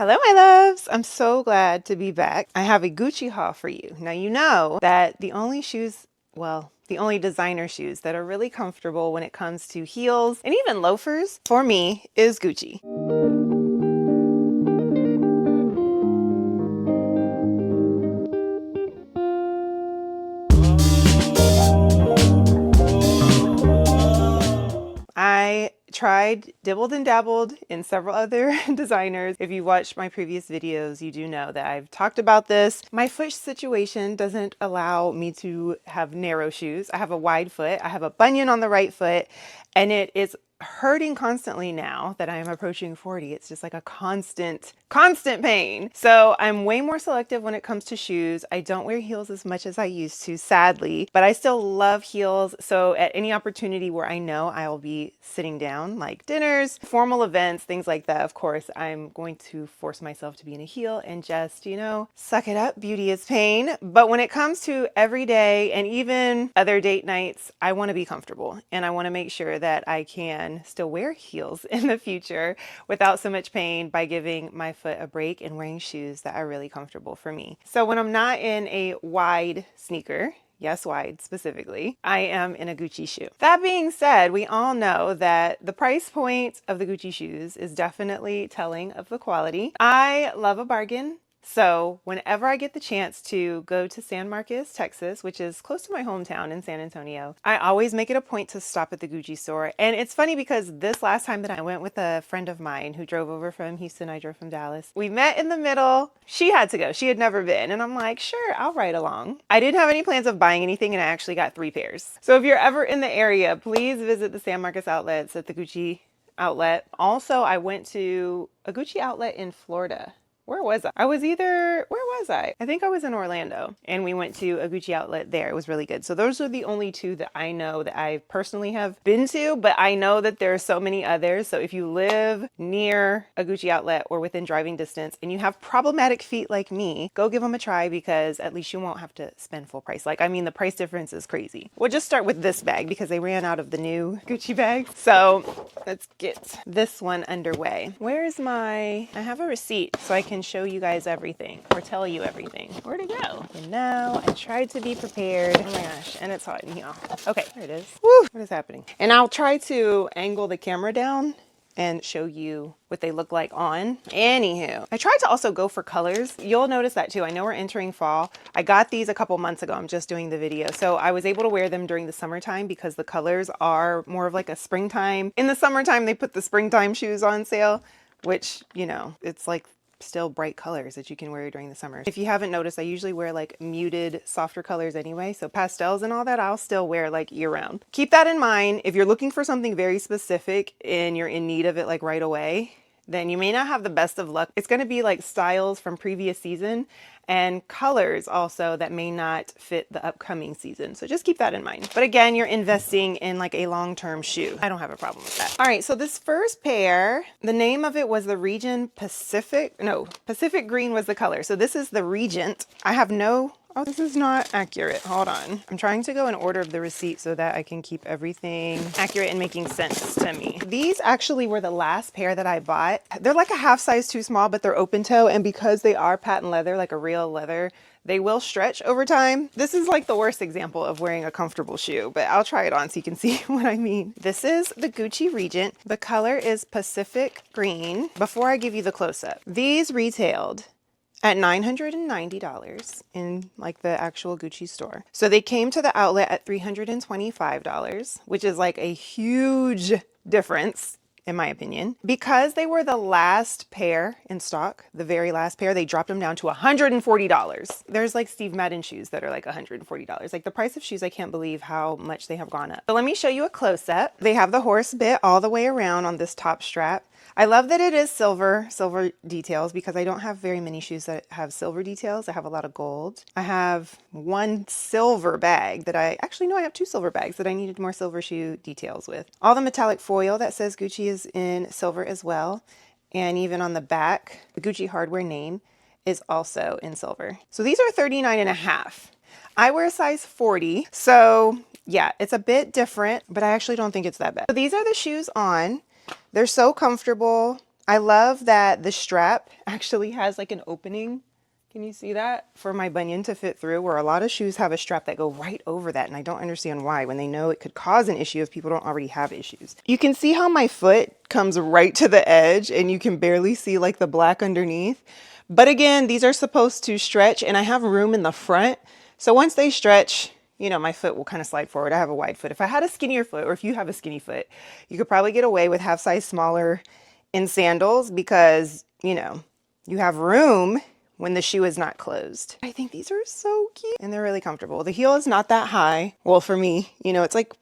Hello, my loves. I'm so glad to be back. I have a Gucci haul for you. Now, you know that the only shoes, well, the only designer shoes that are really comfortable when it comes to heels and even loafers for me is Gucci. I tried, dibbled and dabbled in several other designers. If you watched my previous videos, you do know that I've talked about this. My foot situation doesn't allow me to have narrow shoes. I have a wide foot. I have a bunion on the right foot, and it is hurting constantly now that I am approaching 40. It's just like a constant pain. So I'm way more selective when it comes to shoes. I don't wear heels as much as I used to, sadly, but I still love heels. So at any opportunity where I know I will be sitting down, like dinners, formal events, things like that, of course, I'm going to force myself to be in a heel and just, suck it up. Beauty is pain. But when it comes to every day and even other date nights, I want to be comfortable and I want to make sure that I can still wear heels in the future without so much pain by giving my foot a break and wearing shoes that are really comfortable for me. So when I'm not in a wide sneaker, yes, wide specifically, I am in a Gucci shoe. That being said, we all know that the price point of the Gucci shoes is definitely telling of the quality. I love a bargain. So whenever I get the chance to go to San Marcos, Texas, which is close to my hometown in San Antonio, I always make it a point to stop at the Gucci store. And it's funny because this last time that I went with a friend of mine who drove over from Houston, I drove from Dallas. We met in the middle. She had to go. She had never been. And I'm like, sure, I'll ride along. I didn't have any plans of buying anything and I actually got 3 pairs. So if you're ever in the area, please visit the San Marcos outlets at the Gucci outlet. Also, I went to a Gucci outlet in Florida. Where was I? Where was I? I think I was in Orlando and we went to a Gucci outlet there. It was really good. So those are the only 2 that I know that I personally have been to, but I know that there are so many others. So if you live near a Gucci outlet or within driving distance and you have problematic feet like me, go give them a try because at least you won't have to spend full price. The price difference is crazy. We'll just start with this bag because they ran out of the new Gucci bags. So let's get this one underway. I have a receipt so I can show you guys everything or tell you everything. Where'd it go? And now I tried to be prepared. Oh my gosh, and it's hot in here. Okay, there it is. Woo, what is happening? And I'll try to angle the camera down and show you what they look like on. Anywho, I tried to also go for colors. You'll notice that too. I know we're entering fall. I got these a couple months ago. I'm just doing the video. So I was able to wear them during the summertime because the colors are more of like a springtime. In the summertime, they put the springtime shoes on sale, which, it's like still bright colors that you can wear during the summer. If you haven't noticed, I usually wear like muted, softer colors anyway. So pastels and all that, I'll still wear like year round. Keep that in mind. If you're looking for something very specific and you're in need of it like right away, then you may not have the best of luck. It's going to be like styles from previous season and colors also that may not fit the upcoming season. So just keep that in mind. But again, you're investing in like a long-term shoe. I don't have a problem with that. All right, so this first pair, the name of it was the Pacific Green was the color. So this is the Regent. Oh, this is not accurate. Hold on. I'm trying to go in order of the receipt so that I can keep everything accurate and making sense to me. These actually were the last pair that I bought. They're like a half size too small, but they're open toe. And because they are patent leather, like a real leather, they will stretch over time. This is like the worst example of wearing a comfortable shoe, but I'll try it on so you can see what I mean. This is the Gucci Regent. The color is Pacific Green. Before I give you the close-up, these retailed at $990 in like the actual Gucci store. So they came to the outlet at $325, which is like a huge difference in my opinion. Because they were the last pair in stock, the very last pair, they dropped them down to $140. There's like Steve Madden shoes that are like $140. Like the price of shoes, I can't believe how much they have gone up. So let me show you a close-up. They have the horse bit all the way around on this top strap. I love that it is silver details because I don't have very many shoes that have silver details. I have a lot of gold. I have one silver bag that I have 2 silver bags that I needed more silver shoe details with. All the metallic foil that says Gucci is in silver as well. And even on the back, the Gucci hardware name is also in silver. So these are 39.5. I wear a size 40. So yeah, it's a bit different, but I actually don't think it's that bad. So these are the shoes on. They're so comfortable. I love that the strap actually has like an opening. Can you see that? For my bunion to fit through, where a lot of shoes have a strap that go right over that. And I don't understand why, when they know it could cause an issue if people don't already have issues. You can see how my foot comes right to the edge and you can barely see like the black underneath. But again, these are supposed to stretch and I have room in the front. So once they stretch, you know, my foot will kind of slide forward. I have a wide foot. If I had a skinnier foot, or if you have a skinny foot, you could probably get away with half size smaller in sandals because, you know, you have room when the shoe is not closed. I think these are so cute and they're really comfortable. The heel is not that high. Well, for me, you know, it's like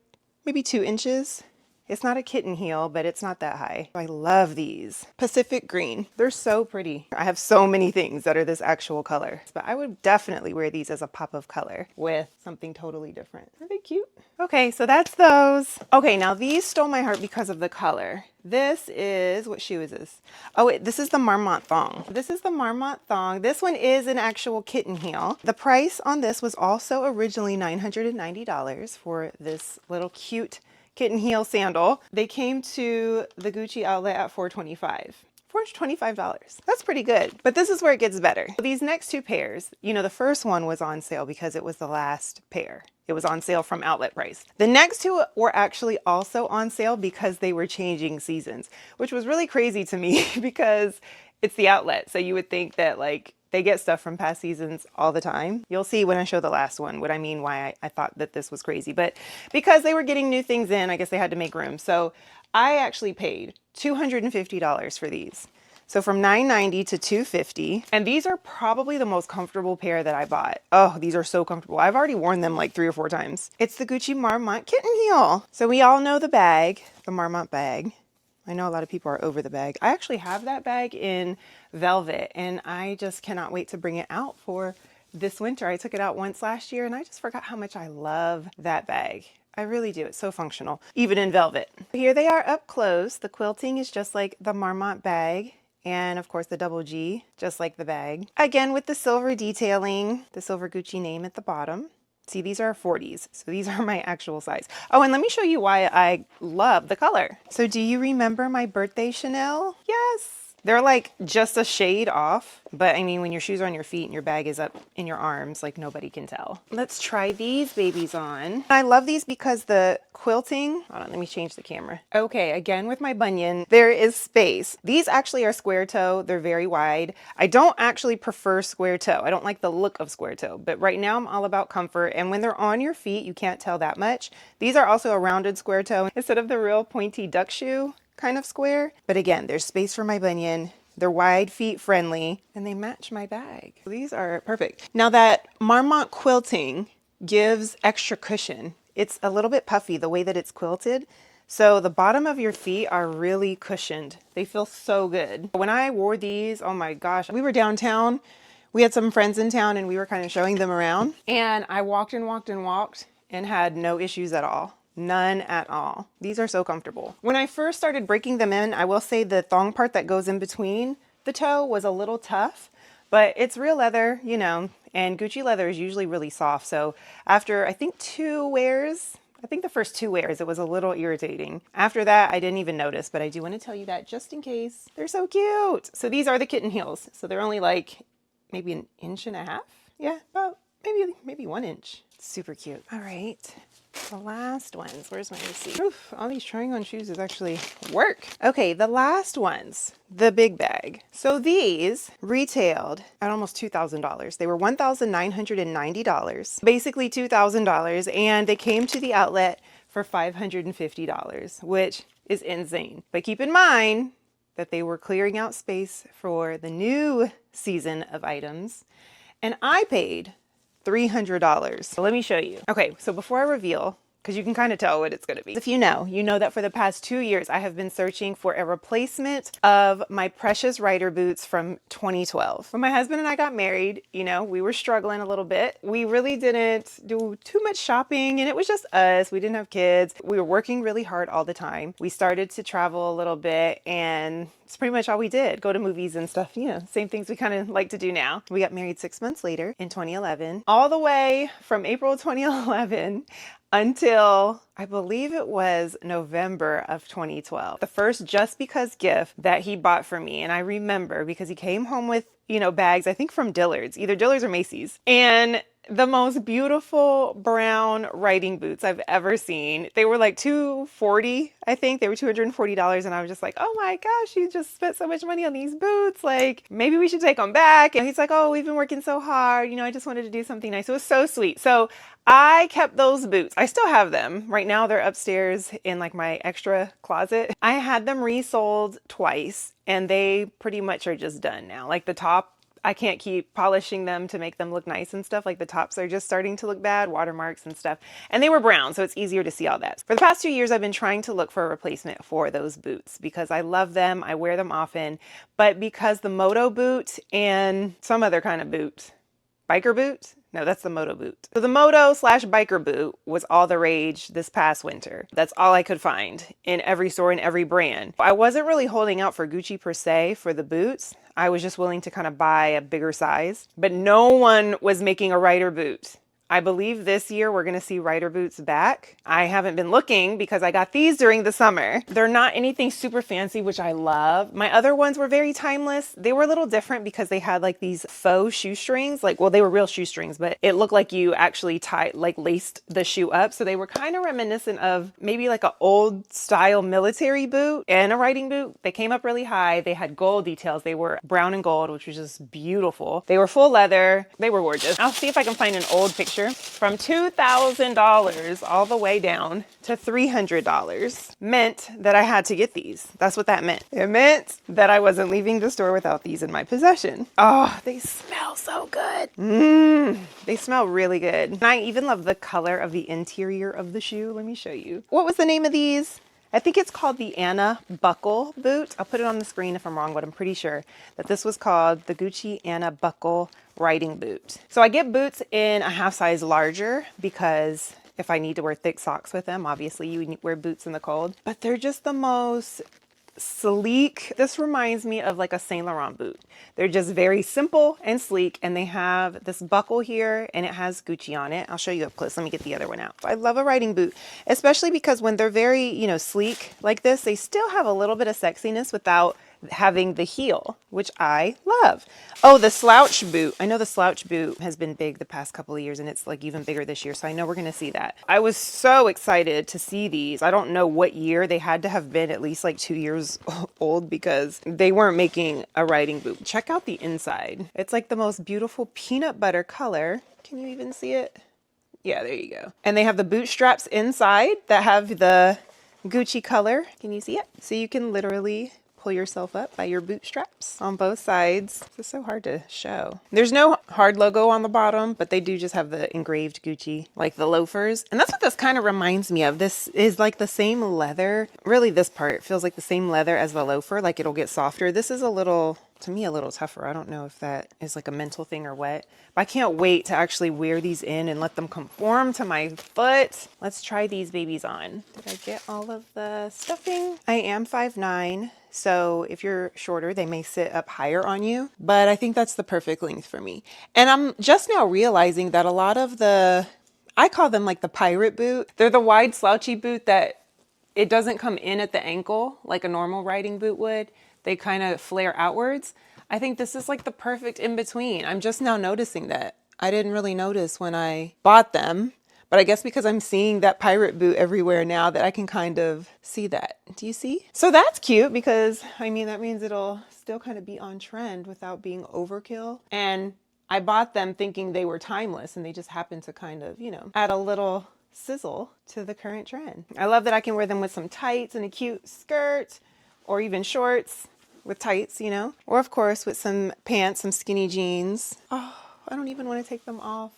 maybe 2 inches. It's not a kitten heel, but it's not that high. I love these. Pacific green. They're so pretty. I have so many things that are this actual color, but I would definitely wear these as a pop of color with something totally different. Are they cute? Okay, so that's those. Okay, now these stole my heart because of the color. This is, what shoe is this? Oh, wait, this is the Marmont thong. This is the Marmont thong. This one is an actual kitten heel. The price on this was also originally $990 for this little cute kitten heel sandal. They came to the Gucci outlet at $425. $425. That's pretty good. But this is where it gets better. These next two pairs, you know, the first one was on sale because it was the last pair. It was on sale from outlet price. The next two were actually also on sale because they were changing seasons, which was really crazy to me because it's the outlet. So you would think that like they get stuff from past seasons all the time. You'll see when I show the last one what I mean, why I thought that this was crazy. But because they were getting new things in, I guess they had to make room. So I actually paid $250 for these. So from $990 to $250. And these are probably the most comfortable pair that I bought. Oh, these are so comfortable. I've already worn them like 3 or 4 times. It's the Gucci Marmont kitten heel. So we all know the bag, the Marmont bag. I know a lot of people are over the bag. I actually have that bag in velvet and I just cannot wait to bring it out for this winter. I took it out once last year and I just forgot how much I love that bag. I really do. It's so functional, even in velvet. Here they are up close. The quilting is just like the Marmont bag. And of course the double G, just like the bag. Again, with the silver detailing, the silver Gucci name at the bottom. See, these are 40s, so these are my actual size. Oh, and let me show you why I love the color. So do you remember my birthday Chanel? Yes. They're like just a shade off, but I mean, when your shoes are on your feet and your bag is up in your arms, like nobody can tell. Let's try these babies on. I love these because the quilting, hold on, let me change the camera. Okay, again with my bunion, there is space. These actually are square toe. They're very wide. I don't actually prefer square toe. I don't like the look of square toe, but right now I'm all about comfort. And when they're on your feet, you can't tell that much. These are also a rounded square toe instead of the real pointy duck shoe kind of square. But again, there's space for my bunion. They're wide feet friendly and they match my bag. These are perfect. Now that Marmont quilting gives extra cushion. It's a little bit puffy the way that it's quilted. So the bottom of your feet are really cushioned. They feel so good. When I wore these, oh my gosh, we were downtown. We had some friends in town and we were kind of showing them around. And I walked and walked and walked and had no issues at all. None at all. These are so comfortable. When I first started breaking them in, I will say the thong part that goes in between the toe was a little tough, but it's real leather, you know, and Gucci leather is usually really soft. So after I think 2 wears, I think the first 2 wears, it was a little irritating. After that, I didn't even notice, but I do want to tell you that just in case. They're so cute. So these are the kitten heels. So they're only like maybe 1.5 inches. Yeah, about maybe 1 inch. Super cute. All right. The last ones, where's my receipt? Oof, all these trying on shoes is actually work. Okay, the last ones, the big bag. So these retailed at almost $2,000. They were $1,990, basically $2,000, and they came to the outlet for $550, which is insane. But keep in mind that they were clearing out space for the new season of items, and I paid $300. So let me show you. Okay, so before I reveal, because you can kind of tell what it's going to be. If you know that for the past 2 years, I have been searching for a replacement of my precious Rider boots from 2012. When my husband and I got married, you know, we were struggling a little bit. We really didn't do too much shopping and it was just us. We didn't have kids. We were working really hard all the time. We started to travel a little bit and it's pretty much all we did. Go to movies and stuff, you know, same things we kind of like to do now. We got married 6 months later in 2011. All the way from April 2011, until I believe it was November of 2012. The first Just Because gift that he bought for me. And I remember because he came home with, bags, I think from Dillard's, either Dillard's or Macy's. And the most beautiful brown riding boots I've ever seen. They were like $240, I think. They were $240. And I was just like, oh my gosh, you just spent so much money on these boots. Like, maybe we should take them back. And he's like, oh, we've been working so hard. I just wanted to do something nice. It was so sweet. So I kept those boots. I still have them. Right now they're upstairs in like my extra closet. I had them resold twice and they pretty much are just done now. Like the top, I can't keep polishing them to make them look nice and stuff. Like the tops are just starting to look bad, watermarks and stuff. And they were brown, so it's easier to see all that. For the past 2 years, I've been trying to look for a replacement for those boots because I love them. I wear them often. But because the moto boot and some other kind of boot, biker boot? No, that's the moto boot. So the moto slash biker boot was all the rage this past winter. That's all I could find in every store and every brand. I wasn't really holding out for Gucci per se for the boots. I was just willing to kind of buy a bigger size, but no one was making a rider boot. I believe this year we're going to see rider boots back. I haven't been looking because I got these during the summer. They're not anything super fancy, which I love. My other ones were very timeless. They were a little different because they had like these faux shoestrings. Well, they were real shoestrings, but it looked like you actually laced the shoe up. So they were kind of reminiscent of maybe like an old style military boot and a riding boot. They came up really high. They had gold details. They were brown and gold, which was just beautiful. They were full leather. They were gorgeous. I'll see if I can find an old picture. From $2,000 all the way down to $300 meant that I had to get these. That's what that meant. It meant that I wasn't leaving the store without these in my possession. Oh, they smell so good. They smell really good. And I even love the color of the interior of the shoe. Let me show you. What was the name of these? I think it's called the Anna Buckle boot. I'll put it on the screen if I'm wrong, but I'm pretty sure that this was called the Gucci Anna Buckle riding boot. So I get boots in a half size larger because if I need to wear thick socks with them, obviously you wear boots in the cold, but they're just the most sleek. This reminds me of like a Saint Laurent boot. They're just very simple and sleek, and they have this buckle here and it has Gucci on it. I'll show you up close. Let me get the other one out. I love a riding boot, especially because when they're very, sleek like this, they still have a little bit of sexiness without having the heel, which I love. Oh, the slouch boot. I know the slouch boot has been big the past couple of years and it's like even bigger this year. So I know we're going to see that. I was so excited to see these. I don't know what year. They had to have been at least like 2 years old because they weren't making a riding boot. Check out the inside. It's like the most beautiful peanut butter color. Can you even see it? Yeah, there you go. And they have the boot straps inside that have the Gucci color. Can you see it? So you can literally pull yourself up by your bootstraps on both sides. It's so hard to show. There's no hard logo on the bottom, but they do just have the engraved Gucci, like the loafers. And that's what this kind of reminds me of. This is like the same leather. Really, this part feels like the same leather as the loafer, like it'll get softer. This is to me, a little tougher. I don't know if that is like a mental thing or what, but I can't wait to actually wear these in and let them conform to my foot. Let's try these babies on. Did I get all of the stuffing? I am 5'9". So if you're shorter, they may sit up higher on you, but I think that's the perfect length for me. And I'm just now realizing that a lot of I call them like the pirate boot. They're the wide slouchy boot that it doesn't come in at the ankle like a normal riding boot would. They kind of flare outwards. I think this is like the perfect in between. I'm just now noticing that. I didn't really notice when I bought them, but I guess because I'm seeing that pirate boot everywhere now that I can kind of see that. Do you see? So that's cute because that means it'll still kind of be on trend without being overkill. And I bought them thinking they were timeless and they just happen to kind of, add a little sizzle to the current trend. I love that I can wear them with some tights and a cute skirt or even shorts with tights, or of course with some pants, some skinny jeans. Oh, I don't even want to take them off.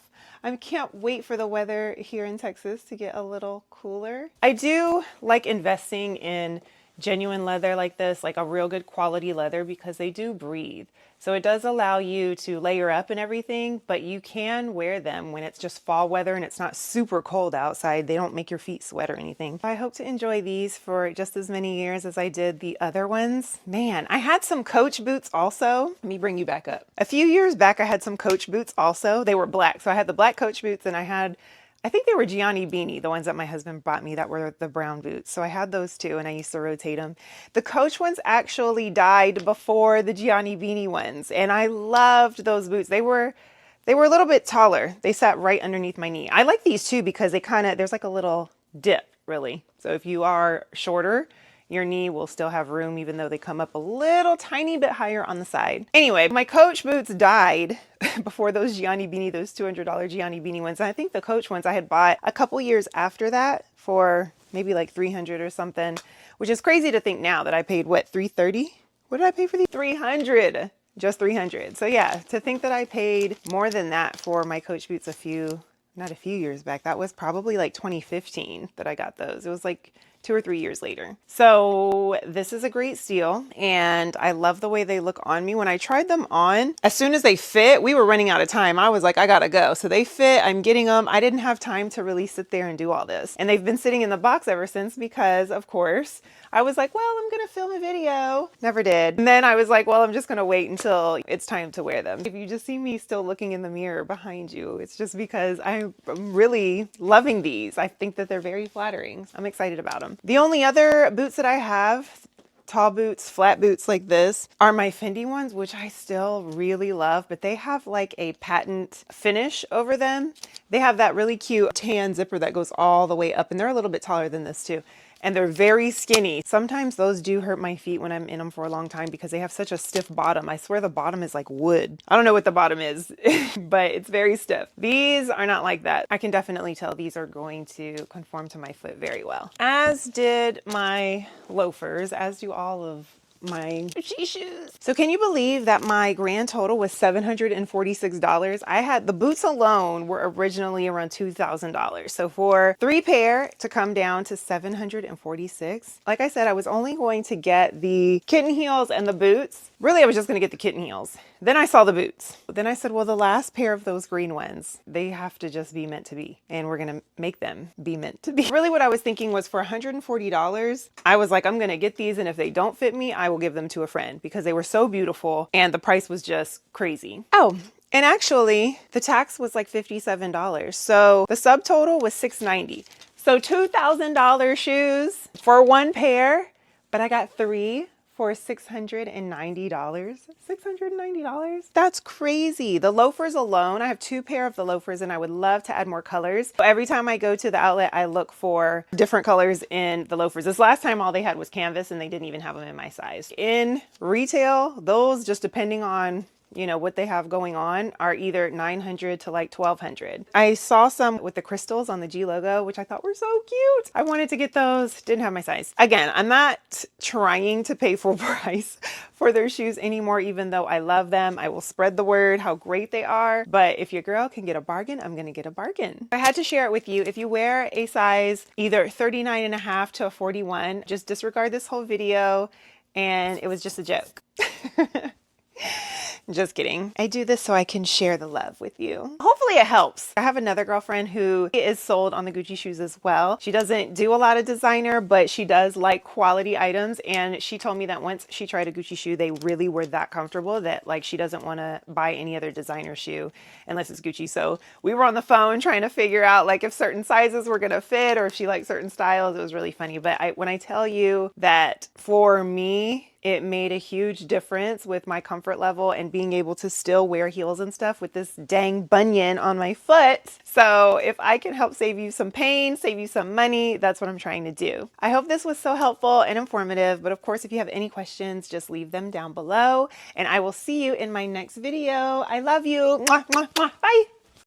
I can't wait for the weather here in Texas to get a little cooler. I do like investing in genuine leather like this, like a real good quality leather, because they do breathe. So it does allow you to layer up and everything, but you can wear them when it's just fall weather and it's not super cold outside. They don't make your feet sweat or anything. I hope to enjoy these for just as many years as I did the other ones. Man, I had some Coach boots also. Let me bring you back up. A few years back, I had some Coach boots also. They were black. So I had the black Coach boots and I had I think they were Gianni Beanie, the ones that my husband bought me that were the brown boots. So I had those two and I used to rotate them. The Coach ones actually died before the Gianni Beanie ones. And I loved those boots. They were a little bit taller. They sat right underneath my knee. I like these too because they kind of, there's like a little dip really. So if you are shorter, your knee will still have room even though they come up a little tiny bit higher on the side. Anyway, my Coach boots died before those Gianni Beanie, those $200 Gianni Beanie ones. And I think the Coach ones I had bought a couple years after that for maybe like 300 or something, which is crazy to think now that I paid what, 330? What did I pay for these? 300. Just 300. So yeah, to think that I paid more than that for my Coach boots not a few years back. That was probably like 2015 that I got those. It was like 2 or 3 years later. So this is a great steal and I love the way they look on me. When I tried them on, as soon as they fit, we were running out of time. I was like, I gotta go. So they fit, I'm getting them. I didn't have time to really sit there and do all this. And they've been sitting in the box ever since because of course, I was like, well, I'm gonna film a video. Never did. And then I was like, well, I'm just gonna wait until it's time to wear them. If you just see me still looking in the mirror behind you, it's just because I'm really loving these. I think that they're very flattering. I'm excited about them. The only other boots that I have, tall boots, flat boots like this, are my Fendi ones, which I still really love, but they have like a patent finish over them. They have that really cute tan zipper that goes all the way up, and they're a little bit taller than this too. And they're very skinny. Sometimes those do hurt my feet when I'm in them for a long time because they have such a stiff bottom. I swear the bottom is like wood. I don't know what the bottom is, but it's very stiff. These are not like that. I can definitely tell these are going to conform to my foot very well. As did my loafers, as do all of my Gucci shoes. So can you believe that my grand total was $746? I had the boots alone were originally around $2,000. So for 3 pair to come down to $746, like I said, I was only going to get the kitten heels and the boots. Really, I was just going to get the kitten heels. Then I saw the boots. Then I said, well, the last pair of those green ones, they have to just be meant to be. And we're going to make them be meant to be. Really what I was thinking was for $140, I was like, I'm going to get these. And if they don't fit me, I will give them to a friend because they were so beautiful and the price was just crazy. Oh, and actually the tax was like $57. So the subtotal was $690. So $2,000 shoes for 1 pair, but I got 3 for $690. $690? That's crazy. The loafers alone, I have 2 pair of the loafers and I would love to add more colors. So every time I go to the outlet, I look for different colors in the loafers. This last time all they had was canvas and they didn't even have them in my size. In retail, those, just depending on what they have going on, are either $900 to like $1,200. I saw some with the crystals on the G logo, which I thought were so cute. I wanted to get those, didn't have my size. Again, I'm not trying to pay full price for their shoes anymore, even though I love them. I will spread the word how great they are. But if your girl can get a bargain, I'm gonna get a bargain. I had to share it with you. If you wear a size either 39.5 to a 41, just disregard this whole video. And it was just a joke. Just kidding. I do this so I can share the love with you. Hopefully it helps. I have another girlfriend who is sold on the Gucci shoes as well. She doesn't do a lot of designer, but she does like quality items. And she told me that once she tried a Gucci shoe, they really were that comfortable that like she doesn't want to buy any other designer shoe unless it's Gucci. So we were on the phone trying to figure out like if certain sizes were going to fit or if she liked certain styles. It was really funny. But when I tell you that for me, it made a huge difference with my comfort level and being able to still wear heels and stuff with this dang bunion on my foot. So if I can help save you some pain, save you some money, that's what I'm trying to do. I hope this was so helpful and informative. But of course, if you have any questions, just leave them down below and I will see you in my next video. I love you. Mwah, mwah, mwah. Bye.